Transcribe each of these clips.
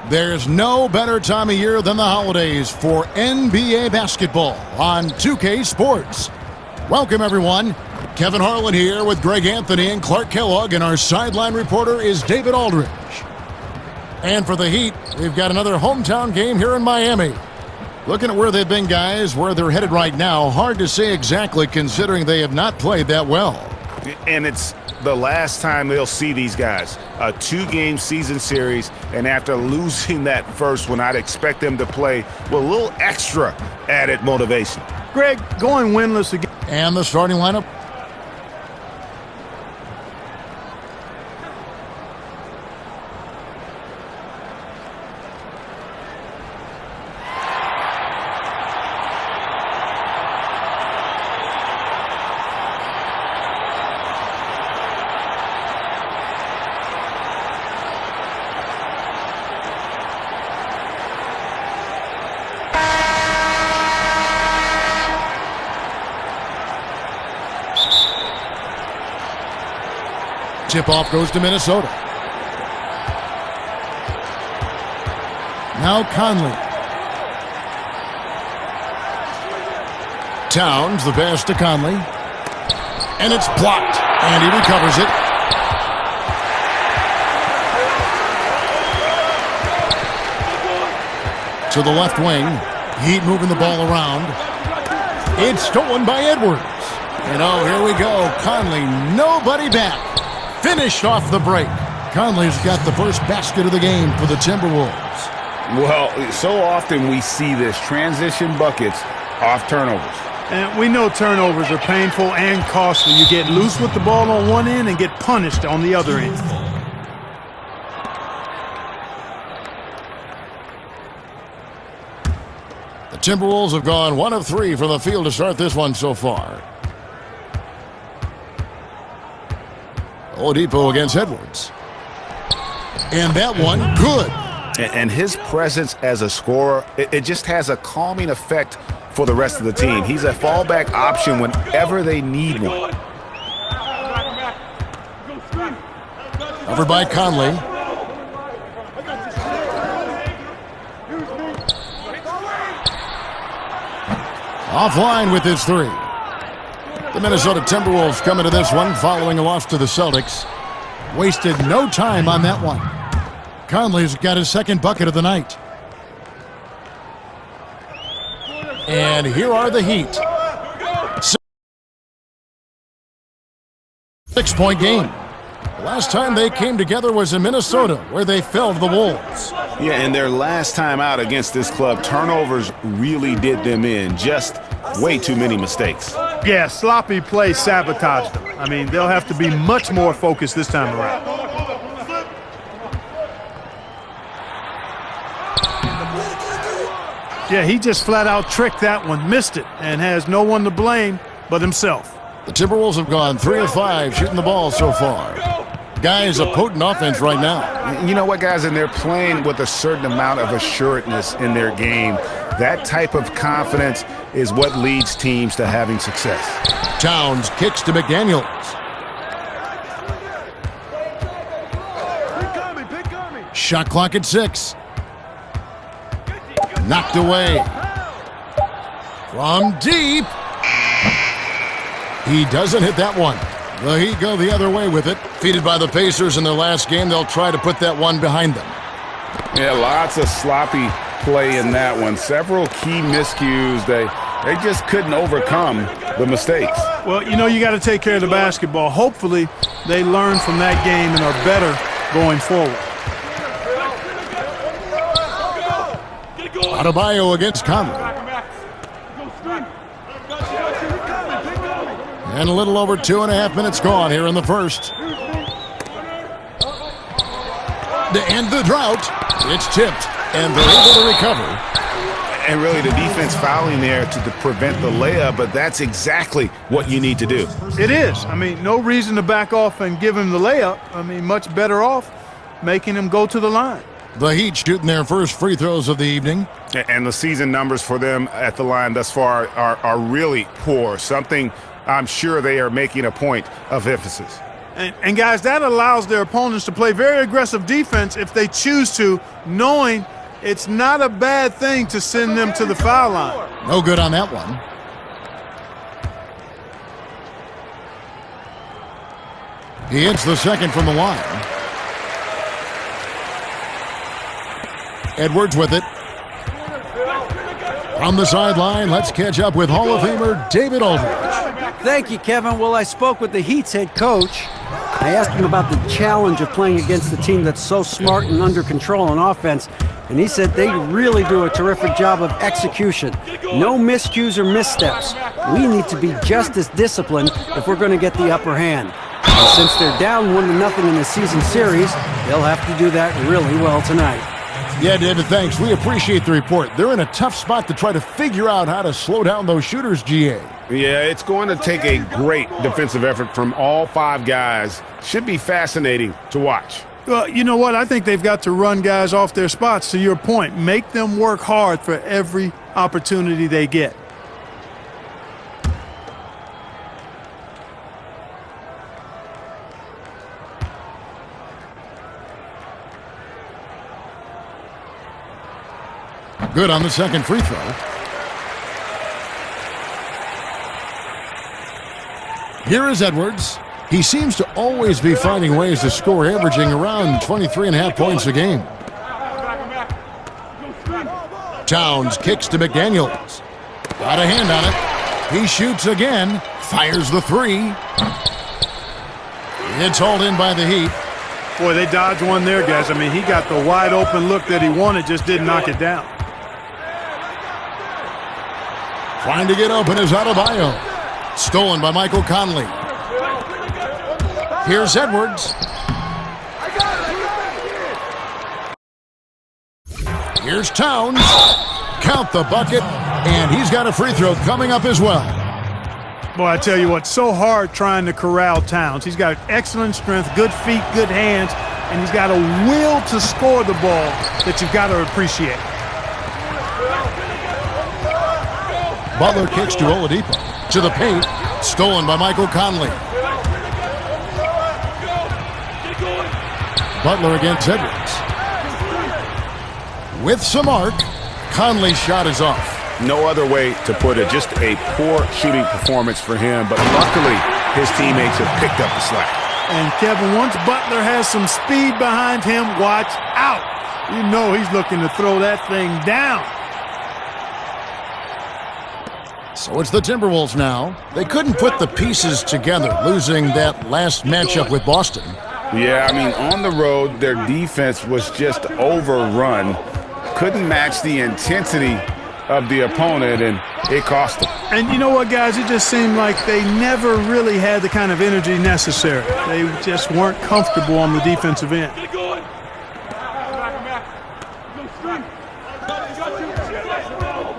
There's no better time of year than the holidays for NBA basketball on 2K Sports. Welcome, everyone. Kevin Harlan here with Greg Anthony and Clark Kellogg, and our sideline reporter is David Aldridge. And for the Heat, we've got another hometown game here in Miami. Looking at where they've been, guys, where they're headed right now, hard to say exactly considering they have not played that well. And it's the last time they'll see these guys. A 2-game season series, and after losing that first one, I'd expect them to play with a little extra added motivation. Greg, going winless again. And the starting lineup. Tip-off goes to Minnesota. Now Conley. Towns, the pass to Conley. And it's blocked. And he recovers it. To the left wing. Heat moving the ball around. It's stolen by Edwards. And oh, here we go. Conley, nobody back. Finished off the break. Conley's got the first basket of the game for the Timberwolves. Well, so often we see this, transition buckets off turnovers. And we know turnovers are painful and costly. You get loose with the ball on one end and get punished on the other end. The Timberwolves have gone 1 of 3 from the field to start this one so far. Oladipo against Edwards. And that one, good. And his presence as a scorer, it just has a calming effect for the rest of the team. He's a fallback option whenever they need one. Over by Conley. Offline with his 3. The Minnesota Timberwolves coming to this one following a loss to the Celtics. Wasted no time on that one. Conley's got his second bucket of the night. And here are the Heat. 6-point game. The last time they came together was in Minnesota, where they fell to the Wolves. Yeah, and their last time out against this club, turnovers really did them in. Just way too many mistakes. Yeah, sloppy play sabotaged them. I mean, they'll have to be much more focused this time around. Yeah, he just flat out tricked that one, missed it, and has no one to blame but himself. The Timberwolves have gone 3 of 5 shooting the ball so far. Guys, a potent offense right now. You know what, guys, and they're playing with a certain amount of assuredness in their game. That type of confidence is what leads teams to having success. Towns kicks to McDaniels. Shot clock at 6. Knocked away. From deep. He doesn't hit that one. The Heat go the other way with it. Defeated by the Pacers in their last game, they'll try to put that one behind them. Yeah, lots of sloppy play in that one. Several key miscues. They just couldn't overcome the mistakes. Well, you know, you got to take care of the basketball. Hopefully, they learn from that game and are better going forward. Adebayo against Conley. And a little over 2.5 minutes gone here in the first. To end the drought, it's tipped, and they're able to recover. And really the defense fouling there to prevent the layup, but that's exactly what you need to do. It is. I mean, no reason to back off and give him the layup. I mean, much better off making him go to the line. The Heat shooting their first free throws of the evening. And the season numbers for them at the line thus far are really poor. Something I'm sure they are making a point of emphasis. And guys, that allows their opponents to play very aggressive defense if they choose to, knowing it's not a bad thing to send them to the foul line. No good on that one. He hits the second from the line. Edwards with it. From the sideline, let's catch up with Hall of Famer David Aldridge. Thank you, Kevin. Well, I spoke with the Heat's head coach. I asked him about the challenge of playing against a team that's so smart and under control on offense, and he said they really do a terrific job of execution. No miscues or missteps. We need to be just as disciplined if we're going to get the upper hand. And since they're down 1-0 in the season series, they'll have to do that really well tonight. Yeah, David, thanks. We appreciate the report. They're in a tough spot to try to figure out how to slow down those shooters, GA. Yeah, it's going to take a great defensive effort from all 5 guys. Should be fascinating to watch. Well, you know what? I think they've got to run guys off their spots, to your point. Make them work hard for every opportunity they get. Good on the second free throw. Here is Edwards. He seems to always be finding ways to score, averaging around 23.5 points a game. Towns kicks to McDaniels. Got a hand on it. He shoots again. Fires the three. It's hauled in by the Heat. Boy, they dodged one there, guys. I mean, he got the wide open look that he wanted, just didn't knock it down. Trying to get open is Adebayo. Stolen by Michael Conley. Here's Edwards. Here's Towns. Count the bucket, and he's got a free throw coming up as well. Boy, I tell you what, so hard trying to corral Towns. He's got excellent strength, good feet, good hands, and he's got a will to score the ball that you've got to appreciate. Butler kicks to Oladipo. To the paint. Stolen by Michael Conley. Butler against Edwards. With some arc, Conley's shot is off. No other way to put it. Just a poor shooting performance for him, but luckily his teammates have picked up the slack. And Kevin, once Butler has some speed behind him, watch out. You know he's looking to throw that thing down. So it's the Timberwolves now. They couldn't put the pieces together, losing that last matchup with Boston. Yeah, I mean, on the road, their defense was just overrun. Couldn't match the intensity of the opponent, and it cost them. And you know what, guys? It just seemed like they never really had the kind of energy necessary. They just weren't comfortable on the defensive end.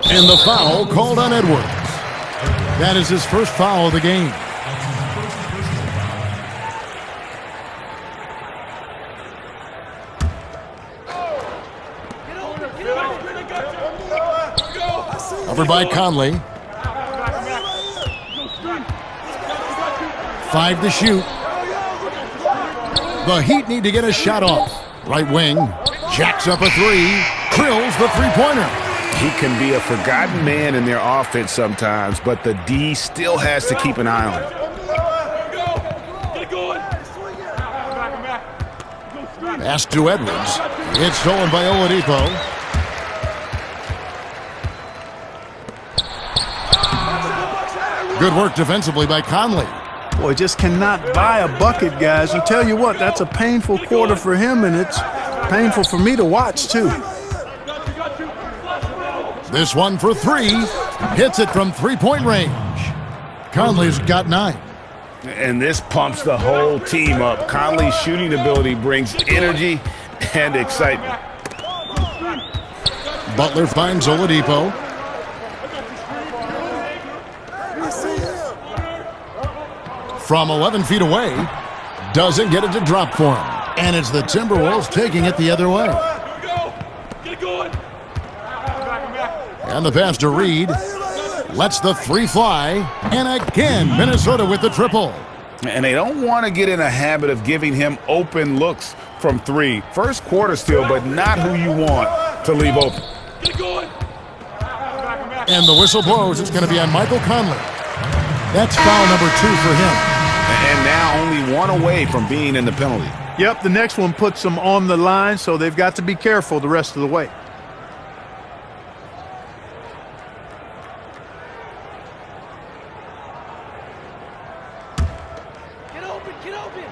And the foul called on Edwards. That is his first foul of the game. Covered by Conley. 5 to shoot. The Heat need to get a shot off. Right wing. Jacks up a three. Drills the three-pointer. He can be a forgotten man in their offense sometimes, but the D still has to keep an eye on him. Pass to Edwards. It's stolen by Oladipo. Good work defensively by Conley. Boy, just cannot buy a bucket, guys. And tell you what, that's a painful quarter for him, and it's painful for me to watch, too. This one for 3. Hits it from three-point range. Conley's got 9. And this pumps the whole team up. Conley's shooting ability brings energy and excitement. Butler finds Oladipo. From 11 feet away. Doesn't get it to drop for him. And it's the Timberwolves taking it the other way. And the pass to Reed. Lets the 3 fly. And again, Minnesota with the triple. And they don't want to get in a habit of giving him open looks from three. First quarter still, but not who you want to leave open. And the whistle blows. It's going to be on Michael Conley. That's foul number 2 for him. And now only one away from being in the penalty. Yep, the next one puts them on the line, so they've got to be careful the rest of the way. Get open, get open.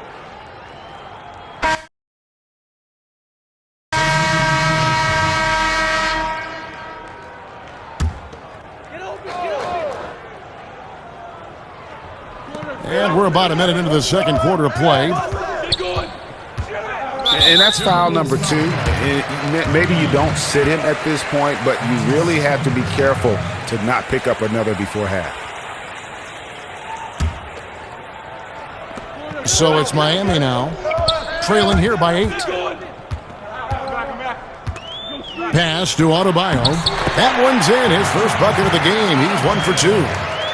Get open, get open. And we're about a minute into the second quarter of play. And that's foul number 2. And maybe you don't sit him at this point, but you really have to be careful to not pick up another before half. So it's Miami now, trailing here by 8. Pass to Adebayo. That one's in, his first bucket of the game. He's 1 for 2.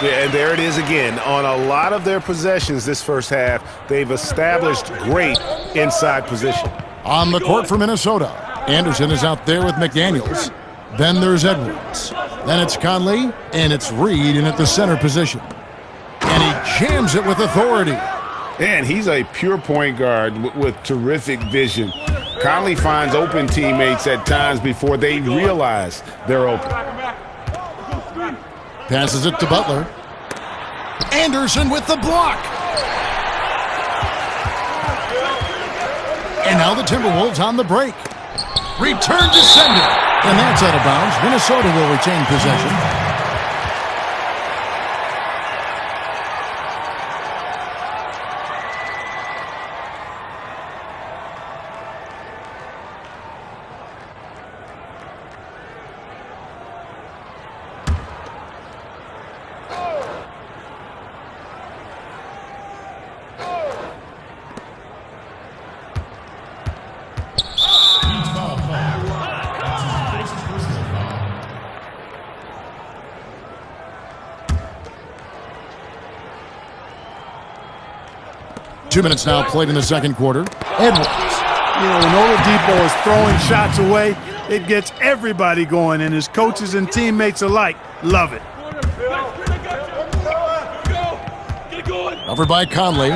Yeah, and there it is again. On a lot of their possessions this first half, they've established great inside position. On the court for Minnesota, Anderson is out there with McDaniels. Then there's Edwards. Then it's Conley, and it's Reed in at the center position. And he jams it with authority. And he's a pure point guard with terrific vision. Conley finds open teammates at times before they realize they're open. Passes it to Butler. Anderson with the block. And now the Timberwolves on the break. Return to sender. And that's out of bounds. Minnesota will retain possession. Two minutes now played in the second quarter. Edwards. You know, when Oladipo is throwing shots away, it gets everybody going, and his coaches and teammates alike love it. Covered by Conley.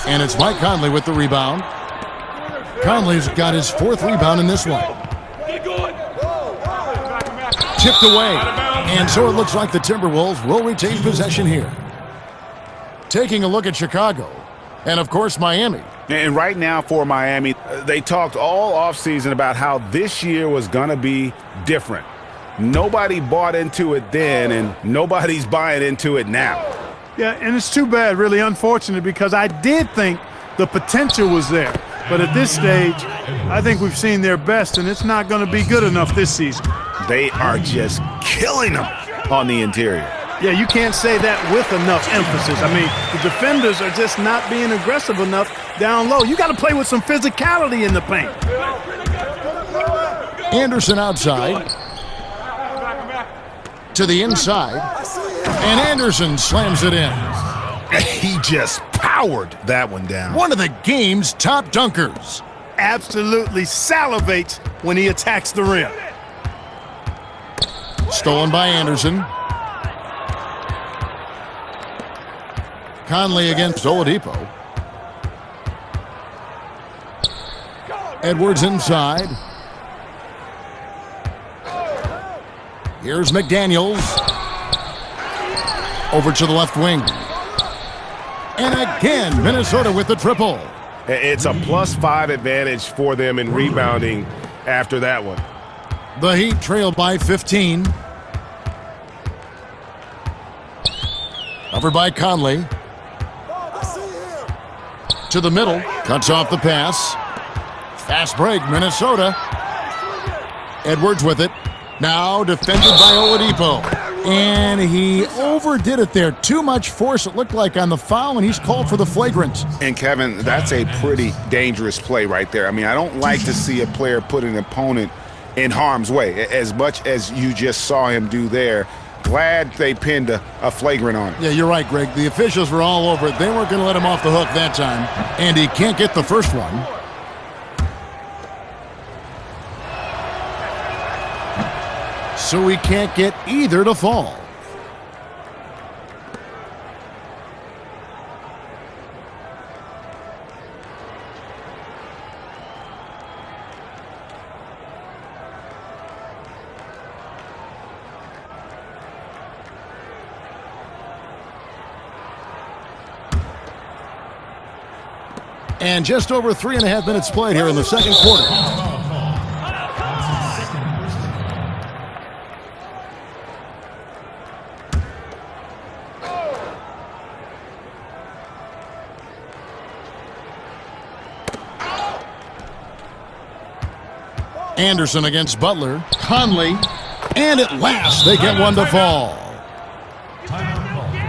And it's Mike Conley with the rebound. Conley's got his 4th rebound in this one. Tipped away. And so it looks like the Timberwolves will retain possession here. Taking a look at Chicago, and of course Miami. And right now for Miami, they talked all offseason about how this year was going to be different. Nobody bought into it then, and nobody's buying into it now. Yeah, and it's too bad, really unfortunate, because I did think the potential was there. But at this stage, I think we've seen their best, and it's not going to be good enough this season. They are just killing them on the interior. Yeah, you can't say that with enough emphasis. I mean, the defenders are just not being aggressive enough down low. You got to play with some physicality in the paint. Anderson outside. To the inside. And Anderson slams it in. He just powered that one down. One of the game's top dunkers. Absolutely salivates when he attacks the rim. Stolen by Anderson. Conley against Oladipo. Edwards inside. Here's McDaniels. Over to the left wing. And again, Minnesota with the triple. It's a +5 advantage for them in rebounding after that one. The Heat trail by 15. Covered by Conley. To the middle. Cuts off the pass. Fast break, Minnesota. Edwards with it. Now defended by Oladipo. And he overdid it there. Too much force, it looked like, on the foul, and he's called for the flagrant. And, Kevin, that's a pretty dangerous play right there. I mean, I don't like to see a player put an opponent in harm's way. As much as you just saw him do there, glad they pinned a flagrant on him. Yeah, you're right, Greg. The officials were all over it. They weren't going to let him off the hook that time. And he can't get the first one. So he can't get either to fall. And just over 3.5 minutes played here in the second quarter. Anderson against Butler. Conley. And at last, they get one to fall.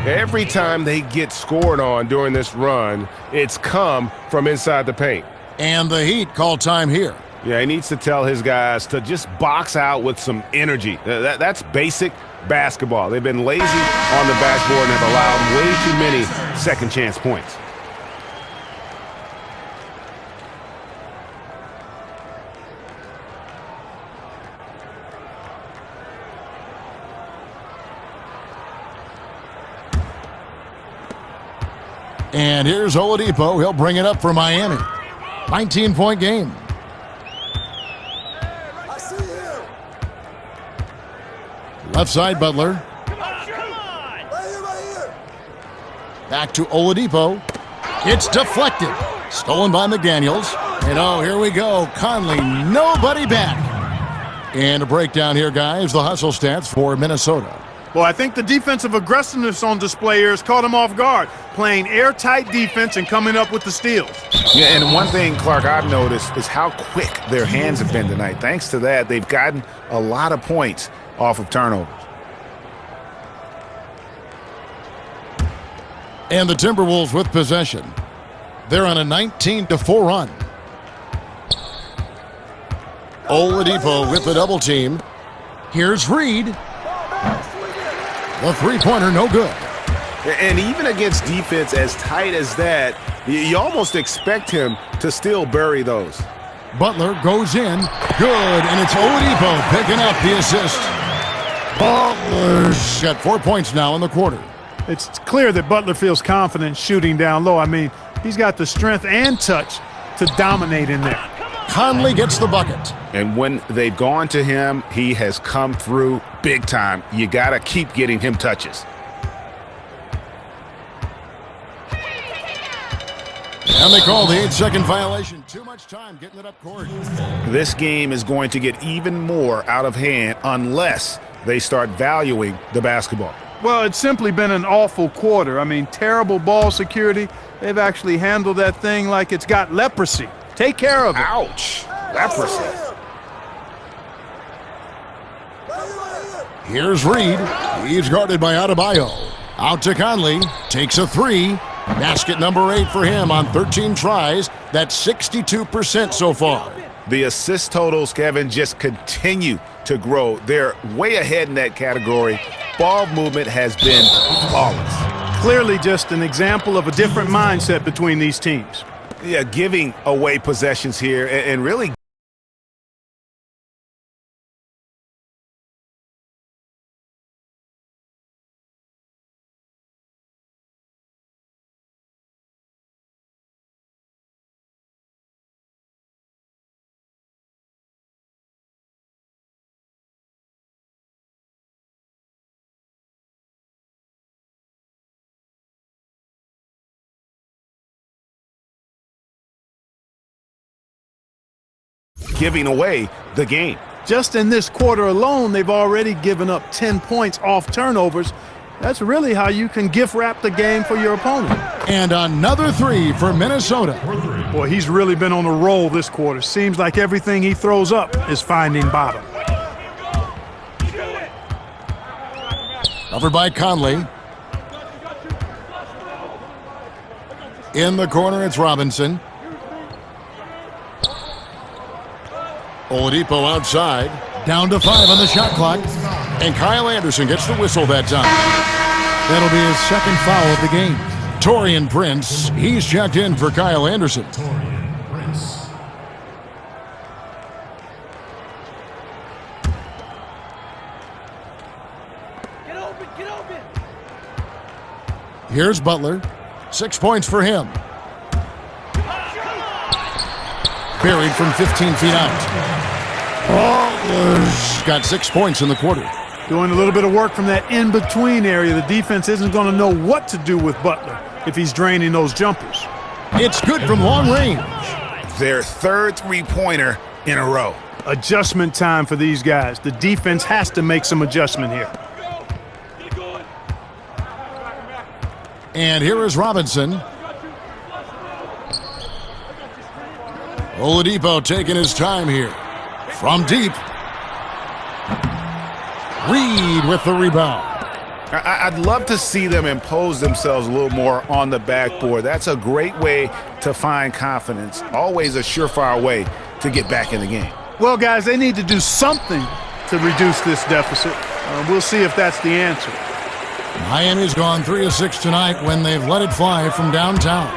Every time they get scored on during this run, it's come from inside the paint. And the Heat call time here. Yeah, he needs to tell his guys to just box out with some energy. That's basic basketball. They've been lazy on the backboard and have allowed way too many second chance points. And here's Oladipo. He'll bring it up for Miami. 19-point game. Left side, Butler. Back to Oladipo. It's deflected. Stolen by McDaniels. And oh, here we go. Conley, nobody back. And a breakdown here, guys. The hustle stats for Minnesota. Well, I think the defensive aggressiveness on display here has caught him off guard, playing airtight defense and coming up with the steals. Yeah, and one thing, Clark, I've noticed is how quick their hands have been tonight. Thanks to that, they've gotten a lot of points off of turnovers. And the Timberwolves with possession. They're on a 19-4 run. Oladipo with the double team. Here's Reed. The three-pointer, no good. And even against defense as tight as that, you almost expect him to still bury those. Butler goes in. Good, and it's Oladipo picking up the assist. Butler's got 4 points now in the quarter. It's clear that Butler feels confident shooting down low. I mean, he's got the strength and touch to dominate in there. Conley gets the bucket. And when they've gone to him, he has come through big time. You got to keep getting him touches. And they call the 8-second violation. Too much time getting it up court. This game is going to get even more out of hand unless they start valuing the basketball. Well, it's simply been an awful quarter. I mean, terrible ball security. They've actually handled that thing like it's got leprosy. Take care of it. Ouch. Leprosy. Here's Reed. He's guarded by Adebayo. Out to Conley. Takes a three. Basket number 8 for him on 13 tries. That's 62% so far. The assist totals, Kevin, just continue to grow. They're way ahead in that category. Ball movement has been flawless. Clearly just an example of a different mindset between these teams. Yeah, giving away possessions here and really giving away the game. Just in this quarter alone, they've already given up 10 points off turnovers. That's really how you can gift wrap the game for your opponent. And another three for Minnesota. Boy, he's really been on a roll this quarter. Seems like everything he throws up is finding bottom. Covered by Conley. In the corner, it's Robinson. Oladipo outside. Down to 5 on the shot clock. And Kyle Anderson gets the whistle that time. That'll be his second foul of the game. Taurean Prince, he's checked in for Kyle Anderson. Get open, get open. Here's Butler. 6 points for him. Buried from 15 feet out. Butler's got 6 points in the quarter. Doing a little bit of work from that in-between area. The defense isn't going to know what to do with Butler if he's draining those jumpers. It's good from long range. Their third three-pointer in a row. Adjustment time for these guys. The defense has to make some adjustment here. And here is Robinson. Oladipo taking his time here. From deep. Reed with the rebound. I'd love to see them impose themselves a little more on the backboard. That's a great way to find confidence. Always a surefire way to get back in the game. Well, guys, they need to do something to reduce this deficit. We'll see if that's the answer. Miami's gone 3 of 6 tonight when they've let it fly from downtown.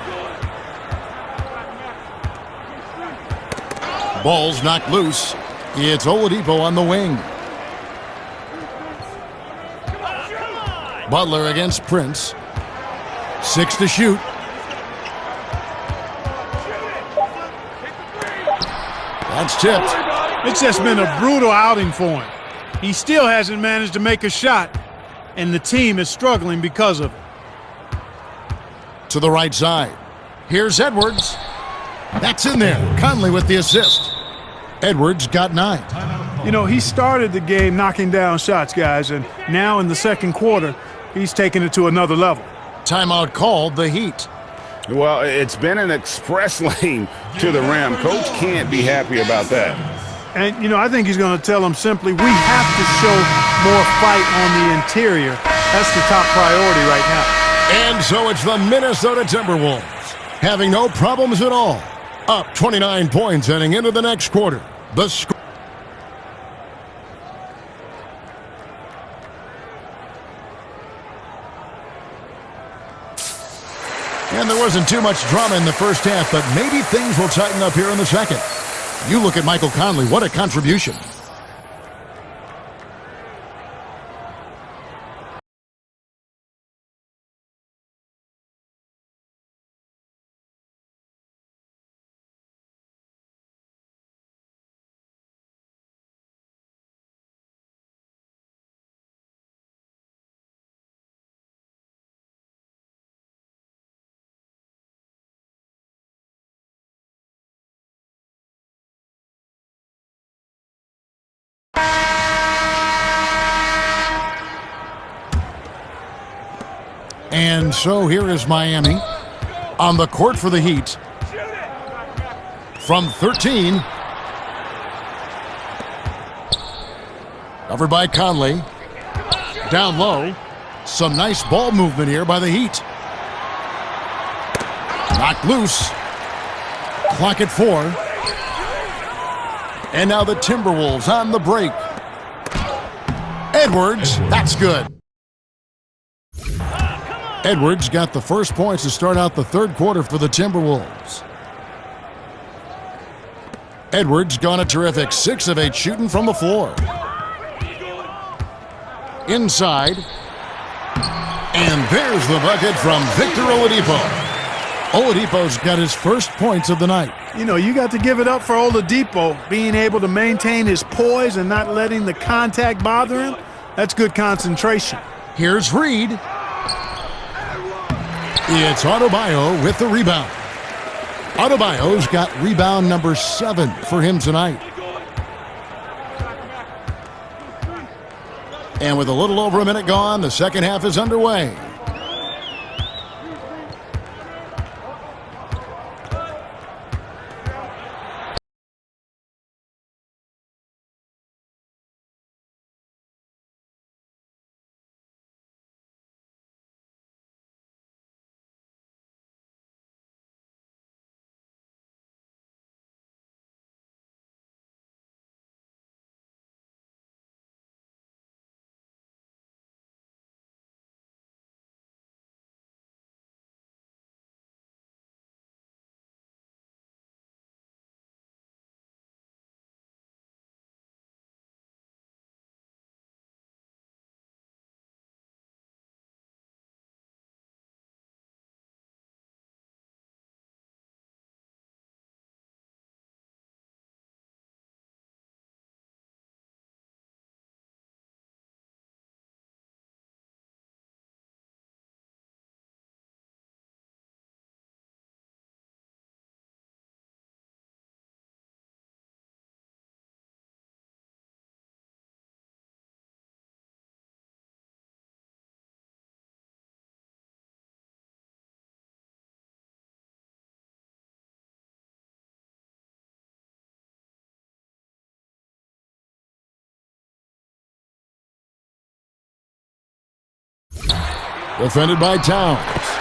Ball's knocked loose. It's Oladipo on the wing. Butler against Prince. 6 to shoot. That's tipped. It's just been a brutal outing for him. He still hasn't managed to make a shot, and the team is struggling because of it. To the right side. Here's Edwards. That's in there. Conley with the assist. Edwards got 9. You know, he started the game knocking down shots, guys, and now in the second quarter, he's taking it to another level. Timeout called, the Heat. Well, it's been an express lane to the rim. Coach can't be happy about that. And, you know, I think he's going to tell them simply, we have to show more fight on the interior. That's the top priority right now. And so it's the Minnesota Timberwolves, having no problems at all. Up 29 points heading into the next quarter. The score. And there wasn't too much drama in the first half, but maybe things will tighten up here in the second. You look at Michael Conley, what a contribution. And so here is Miami on the court for the Heat. From 13. Covered by Conley. Down low. Some nice ball movement here by the Heat. Knocked loose. Clock at 4. And now the Timberwolves on the break. Edwards, that's good. Edwards got the first points to start out the third quarter for the Timberwolves. Edwards gone a terrific 6 of 8 shooting from the floor. Inside. And there's the bucket from Victor Oladipo. Oladipo's got his first points of the night. You know, you got to give it up for Oladipo, being able to maintain his poise and not letting the contact bother him. That's good concentration. Here's Reed. It's Adebayo with the rebound. Adebayo's got rebound number 7 for him tonight. And with a little over a minute gone, the second half is underway. Defended by Towns.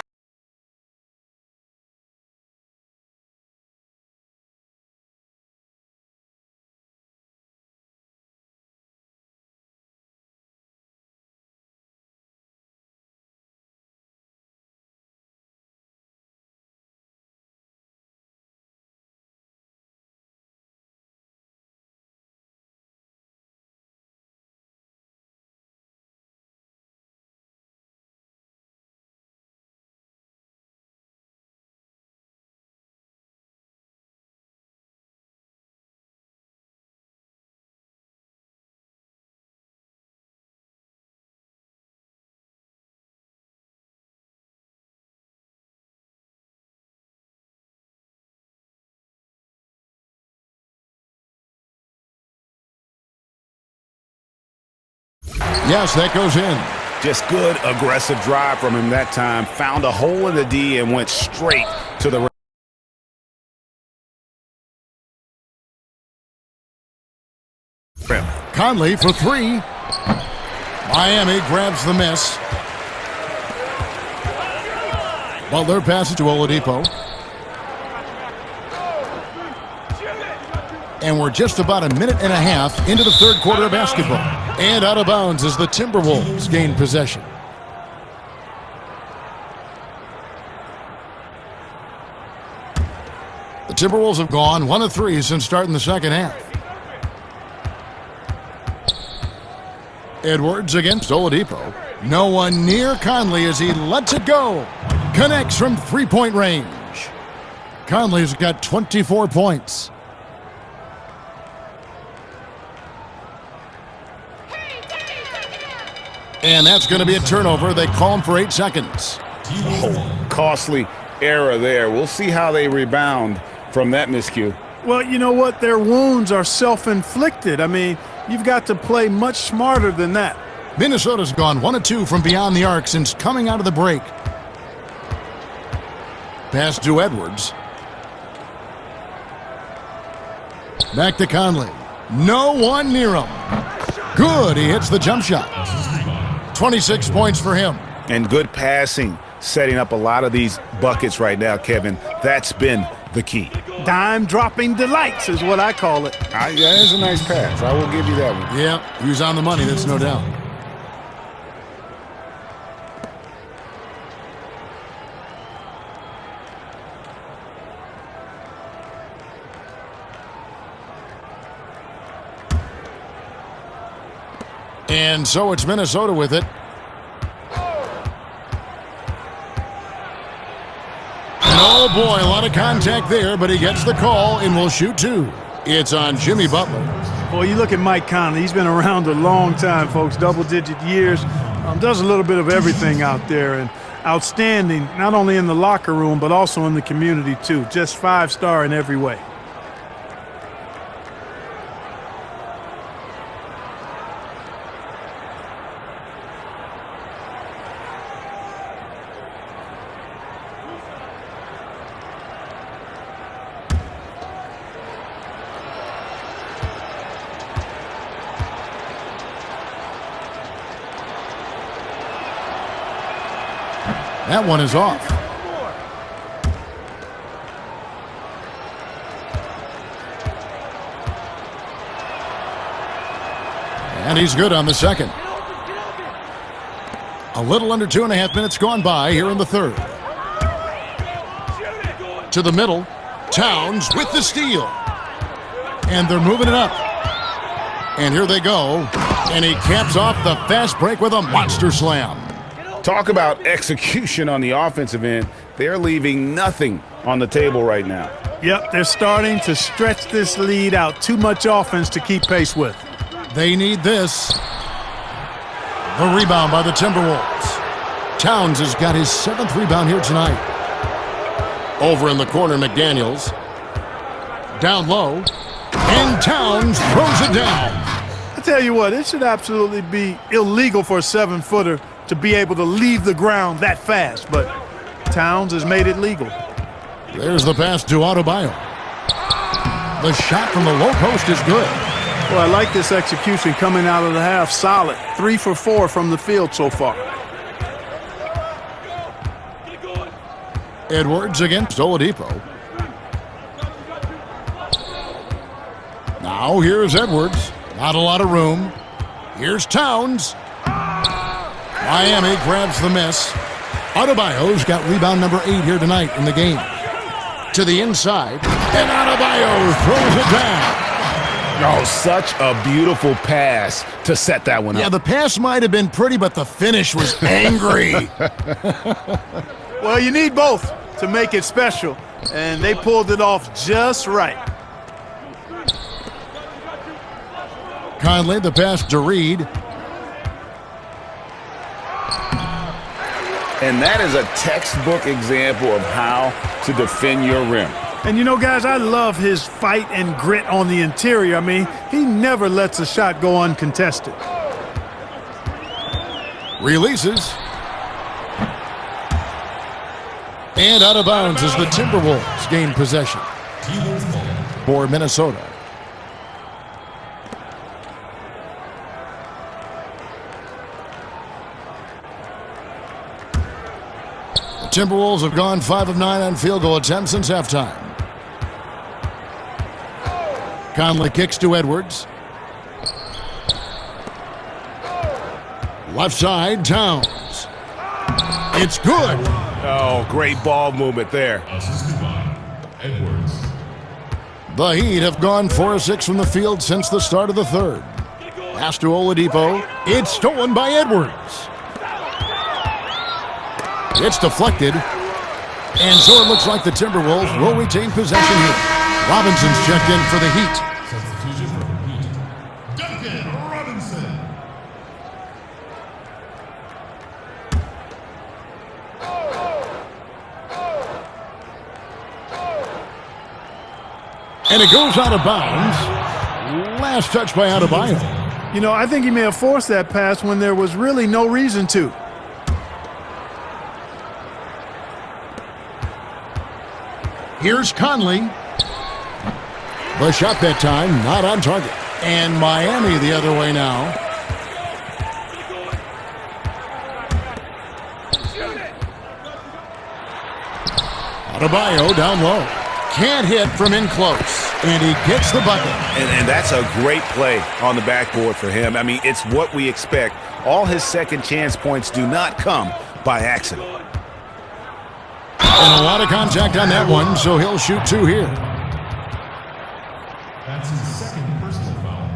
Yes, that goes in. Just good, aggressive drive from him that time. Found a hole in the D and went straight to the rim. Conley for three. Miami grabs the miss. Butler passes to Oladipo. And we're just about a minute and a half into the third quarter of basketball. And out of bounds as the Timberwolves gain possession. The Timberwolves have gone 1 of 3 since starting the second half. Edwards against Oladipo. No one near Conley as he lets it go. Connects from three-point range. Conley's got 24 points. And that's going to be a turnover. They call him for 8 seconds. Oh, costly error there. We'll see how they rebound from that miscue. Well, you know what? Their wounds are self-inflicted. I mean, you've got to play much smarter than that. Minnesota's gone 1 of 2 from beyond the arc since coming out of the break. Pass to Edwards. Back to Conley. No one near him. Good. He hits the jump shot. 26 points for him. And good passing, setting up a lot of these buckets right now, Kevin. That's been the key. Dime-dropping delights is what I call it. That is a nice pass. I will give you that one. Yeah, he was on the money, that's no doubt. And so it's Minnesota with it. Oh boy, a lot of contact there, but he gets the call and will shoot 2. It's on Jimmy Butler. Boy, you look at Mike Conley. He's been around a long time, folks, double-digit years. Does a little bit of everything out there, and outstanding, not only in the locker room, but also in the community, too. Just 5-star in every way. That one is off. And he's good on the second. A little under 2.5 minutes gone by here in the third. To the middle. Towns with the steal. And they're moving it up. And here they go. And he caps off the fast break with a monster slam. Talk about execution on the offensive end. They're leaving nothing on the table right now. Yep, they're starting to stretch this lead out. Too much offense to keep pace with. They need this. The rebound by the Timberwolves. Towns has got his 7th rebound here tonight. Over in the corner, McDaniels. Down low. And Towns throws it down. I tell you what, it should absolutely be illegal for a 7-footer to be able to leave the ground that fast, but Towns has made it legal. There's the pass to Adebayo. The shot from the low post is good. Well, I like this execution coming out of the half. Solid. 3 for 4 from the field so far. Edwards against Oladipo. Now here's Edwards. Not a lot of room. Here's Towns. Miami grabs the miss. Adebayo's got rebound number 8 here tonight in the game. To the inside, and Adebayo throws it down. Oh, such a beautiful pass to set that one up. Yeah, the pass might have been pretty, but the finish was angry. Well, you need both to make it special, and they pulled it off just right. Conley, the pass to Reed. And that is a textbook example of how to defend your rim. And you know, guys, I love his fight and grit on the interior. I mean, he never lets a shot go uncontested. Releases. And out of bounds as the Timberwolves gain possession for Minnesota. The Timberwolves have gone 5 of 9 on field goal attempts since halftime. Conley kicks to Edwards. Left side, Towns. It's good. Oh, great ball movement there. Assisted by Edwards. The Heat have gone 4 of 6 from the field since the start of the third. Pass to Oladipo. It's stolen by Edwards. It's deflected. And so it looks like the Timberwolves will retain possession here. Robinson's checked in for the Heat. Substitution for Heat. Duncan Robinson. And it goes out of bounds. Last touch by Adebayo. You know, I think he may have forced that pass when there was really no reason to. Here's Conley. The shot that time, not on target. And Miami the other way now. Adebayo down low. Can't hit from in close. And he gets the bucket. And that's a great play on the backboard for him. I mean, it's what we expect. All his second chance points do not come by accident. And a lot of contact on that one, so he'll shoot 2 here. That's his second personal foul.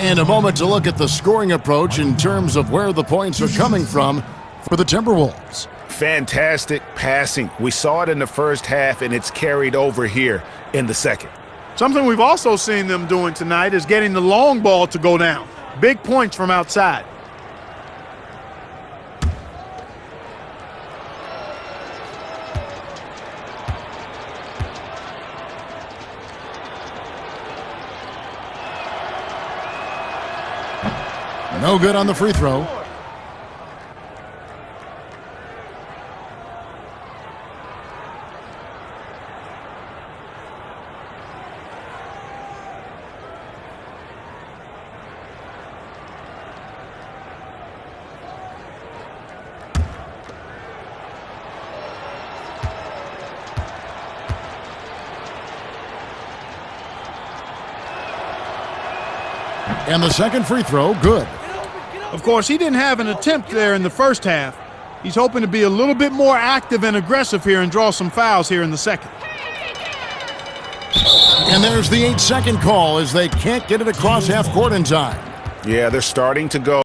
And a moment to look at the scoring approach in terms of where the points are coming from for the Timberwolves. Fantastic passing. We saw it in the first half, and it's carried over here in the second. Something we've also seen them doing tonight is getting the long ball to go down. Big points from outside. No good on the free throw. And the second free throw, good. Of course, he didn't have an attempt there in the first half. He's hoping to be a little bit more active and aggressive here and draw some fouls here in the second. And there's the 8-second call as they can't get it across half court in time. Yeah, they're starting to go.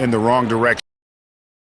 in the wrong direction.